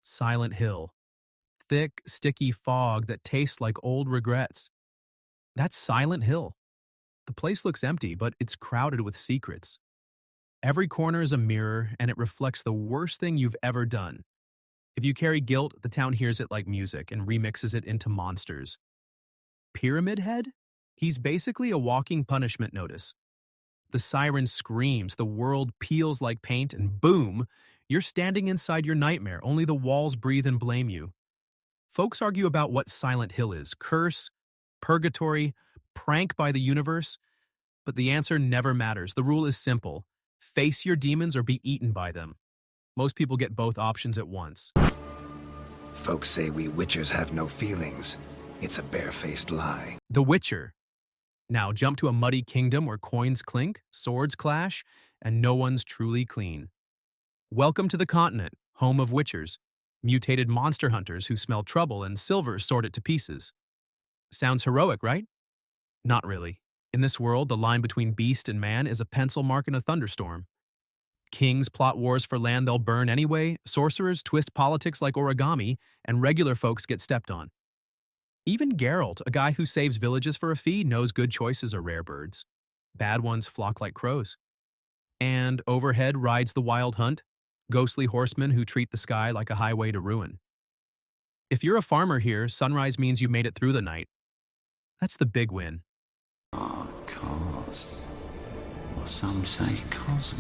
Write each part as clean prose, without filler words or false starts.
Silent Hill. Thick, sticky fog that tastes like old regrets. That's Silent Hill. The place looks empty, but it's crowded with secrets. Every corner is a mirror, and it reflects the worst thing you've ever done. If you carry guilt, the town hears it like music and remixes it into monsters. Pyramid Head? He's basically a walking punishment notice. The siren screams, the world peels like paint, and boom, you're standing inside your nightmare, only the walls breathe and blame you. Folks argue about what Silent Hill is, curse, purgatory, prank by the universe, but the answer never matters. The rule is simple. Face your demons or be eaten by them. Most people get both options at once. Folks say we witchers have no feelings. It's a barefaced lie. The Witcher. Now jump to a muddy kingdom where coins clink, swords clash, and no one's truly clean. Welcome to the continent, home of witchers, mutated monster hunters who smell trouble and silver sort it to pieces. Sounds heroic, right? Not really. In this world, the line between beast and man is a pencil mark in a thunderstorm. Kings plot wars for land they'll burn anyway, sorcerers twist politics like origami, and regular folks get stepped on. Even Geralt, a guy who saves villages for a fee, knows good choices are rare birds. Bad ones flock like crows. And overhead rides the wild hunt, ghostly horsemen who treat the sky like a highway to ruin. If you're a farmer here, sunrise means you made it through the night. That's the big win. Cause, or some say cosm.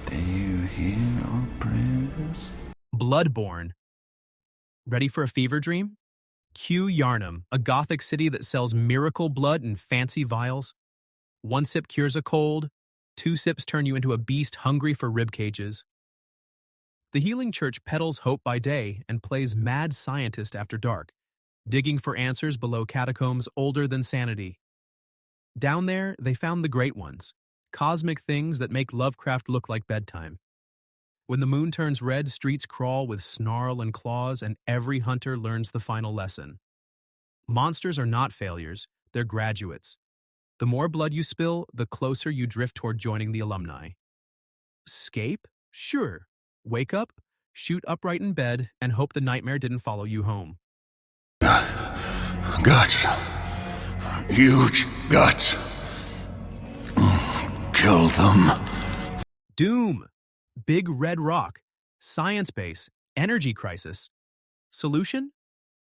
Do you hear our prayers? Bloodborne. Ready for a fever dream? Cue Yarnum, a gothic city that sells miracle blood in fancy vials. 1 sip cures a cold, 2 sips turn you into a beast hungry for rib cages. The Healing Church peddles hope by day and plays mad scientist after dark, digging for answers below catacombs older than sanity. Down there, they found the great ones, cosmic things that make Lovecraft look like bedtime. When the moon turns red, streets crawl with snarl and claws, and every hunter learns the final lesson. Monsters are not failures, they're graduates. The more blood you spill, the closer you drift toward joining the alumni. Escape? Sure. Wake up, shoot upright in bed, and hope the nightmare didn't follow you home. Guts. Huge guts. Kill them. Doom. Big red rock. Science base. Energy crisis. Solution?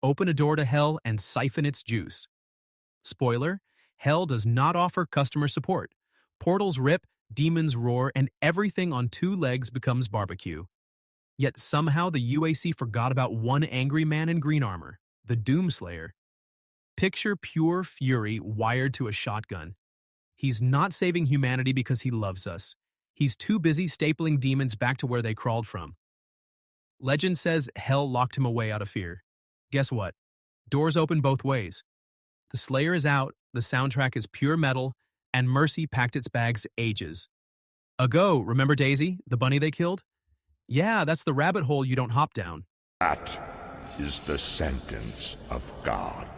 Open a door to hell and siphon its juice. Spoiler, hell does not offer customer support. Portals rip, demons roar, and everything on 2 legs becomes barbecue. Yet somehow the UAC forgot about one angry man in green armor, the Doomslayer. Picture pure fury wired to a shotgun. He's not saving humanity because he loves us. He's too busy stapling demons back to where they crawled from. Legend says hell locked him away out of fear. Guess what? Doors open both ways. The Slayer is out, the soundtrack is pure metal, and Mercy packed its bags ages ago. Remember Daisy, the bunny they killed? Yeah, that's the rabbit hole you don't hop down. That is the sentence of God.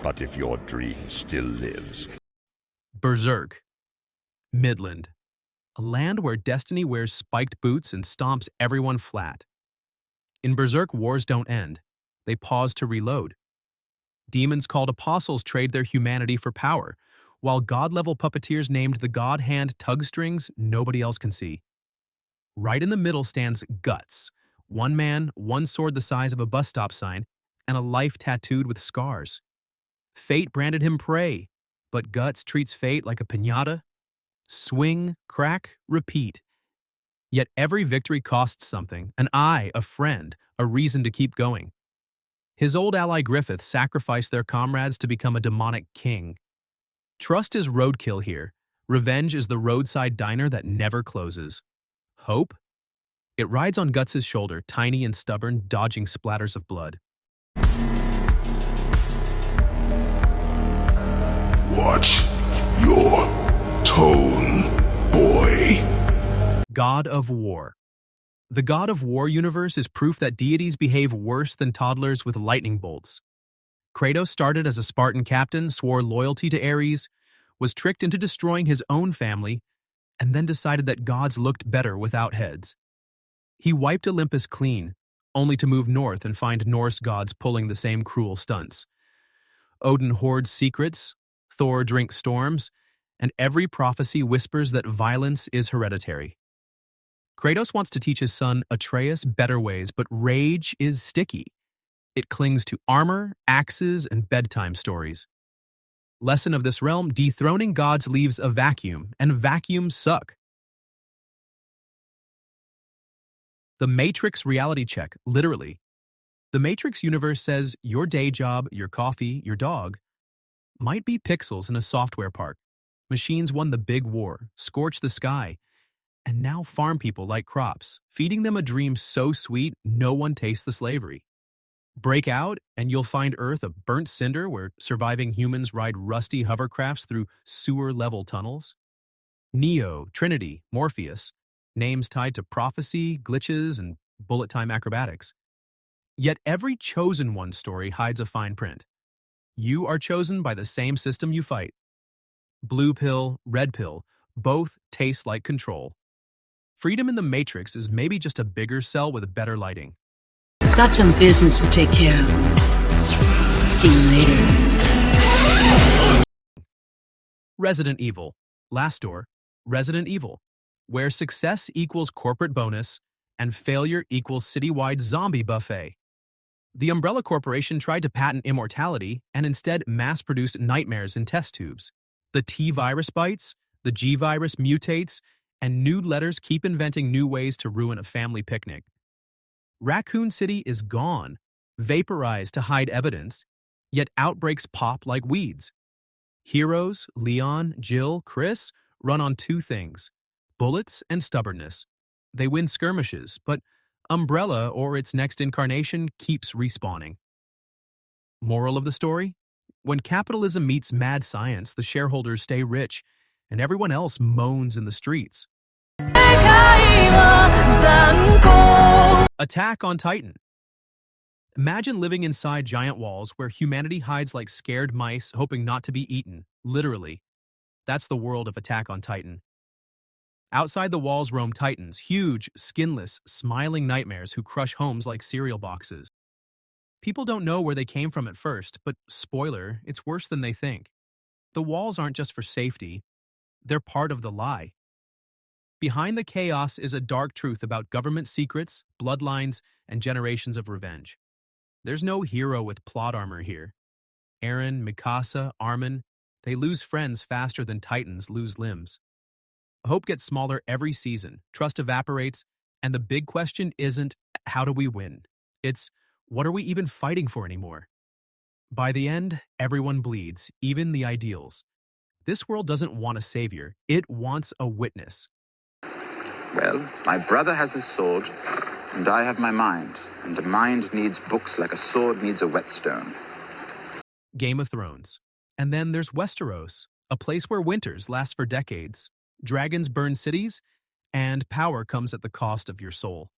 But if your dream still lives... Berserk. Midland. A land where destiny wears spiked boots and stomps everyone flat. In Berserk, wars don't end. They pause to reload. Demons called apostles trade their humanity for power, while god-level puppeteers named the god hand tug strings nobody else can see. Right in the middle stands Guts, 1 man, 1 sword the size of a bus stop sign, and a life tattooed with scars. Fate branded him prey, but Guts treats fate like a piñata. Swing, crack, repeat. Yet every victory costs something, an eye, a friend, a reason to keep going. His old ally Griffith sacrificed their comrades to become a demonic king. Trust is roadkill here. Revenge is the roadside diner that never closes. Hope? It rides on Guts' shoulder, tiny and stubborn, dodging splatters of blood. Watch your tone, boy. God of War. The God of War universe is proof that deities behave worse than toddlers with lightning bolts. Kratos started as a Spartan captain, swore loyalty to Ares, was tricked into destroying his own family, and then decided that gods looked better without heads. He wiped Olympus clean, only to move north and find Norse gods pulling the same cruel stunts. Odin hoards secrets, Thor drinks storms, and every prophecy whispers that violence is hereditary. Kratos wants to teach his son Atreus better ways, but rage is sticky. It clings to armor, axes, and bedtime stories. Lesson of this realm: dethroning gods leaves a vacuum, and vacuums suck. The Matrix reality check, literally. The Matrix universe says your day job, your coffee, your dog might be pixels in a software park. Machines won the big war, scorched the sky, and now farm people like crops, feeding them a dream so sweet no one tastes the slavery. Break out, and you'll find Earth a burnt cinder where surviving humans ride rusty hovercrafts through sewer-level tunnels. Neo, Trinity, Morpheus, names tied to prophecy, glitches, and bullet-time acrobatics. Yet every chosen one story hides a fine print. You are chosen by the same system you fight. Blue pill, red pill, both taste like control. Freedom in the Matrix is maybe just a bigger cell with better lighting. Got some business to take care of. See you later. Resident Evil. Last door, Resident Evil, where success equals corporate bonus and failure equals citywide zombie buffet. The Umbrella Corporation tried to patent immortality and instead mass-produced nightmares in test tubes. The T-virus bites, the G-virus mutates, and nude letters keep inventing new ways to ruin a family picnic. Raccoon City is gone, vaporized to hide evidence, yet outbreaks pop like weeds. Heroes, Leon, Jill, Chris, run on two things: bullets and stubbornness. They win skirmishes, but Umbrella, or its next incarnation, keeps respawning. Moral of the story? When capitalism meets mad science, the shareholders stay rich, and everyone else moans in the streets. Attack on Titan. Imagine living inside giant walls where humanity hides like scared mice, hoping not to be eaten, literally. That's the world of Attack on Titan. Outside the walls roam titans, huge, skinless, smiling nightmares who crush homes like cereal boxes. People don't know where they came from at first, but spoiler, it's worse than they think. The walls aren't just for safety, they're part of the lie. Behind the chaos is a dark truth about government secrets, bloodlines, and generations of revenge. There's no hero with plot armor here. Eren, Mikasa, Armin, they lose friends faster than titans lose limbs. Hope gets smaller every season, trust evaporates, and the big question isn't, how do we win? It's, what are we even fighting for anymore? By the end, everyone bleeds, even the ideals. This world doesn't want a savior, it wants a witness. Well, my brother has his sword, and I have my mind, and a mind needs books like a sword needs a whetstone. Game of Thrones. And then there's Westeros, a place where winters last for decades. Dragons burn cities, and power comes at the cost of your soul.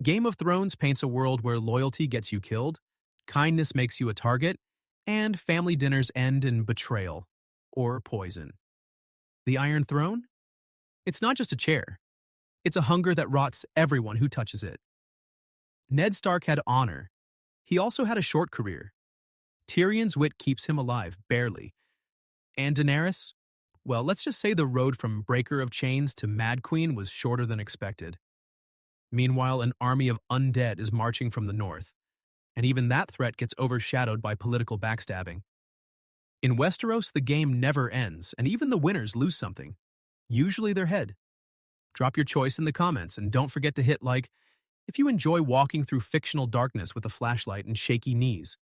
Game of Thrones paints a world where loyalty gets you killed, kindness makes you a target, and family dinners end in betrayal or poison. The Iron Throne? It's not just a chair. It's a hunger that rots everyone who touches it. Ned Stark had honor. He also had a short career. Tyrion's wit keeps him alive, barely. And Daenerys? Well, let's just say the road from Breaker of Chains to Mad Queen was shorter than expected. Meanwhile, an army of undead is marching from the north, and even that threat gets overshadowed by political backstabbing. In Westeros, the game never ends, and even the winners lose something, usually their head. Drop your choice in the comments, and don't forget to hit like if you enjoy walking through fictional darkness with a flashlight and shaky knees.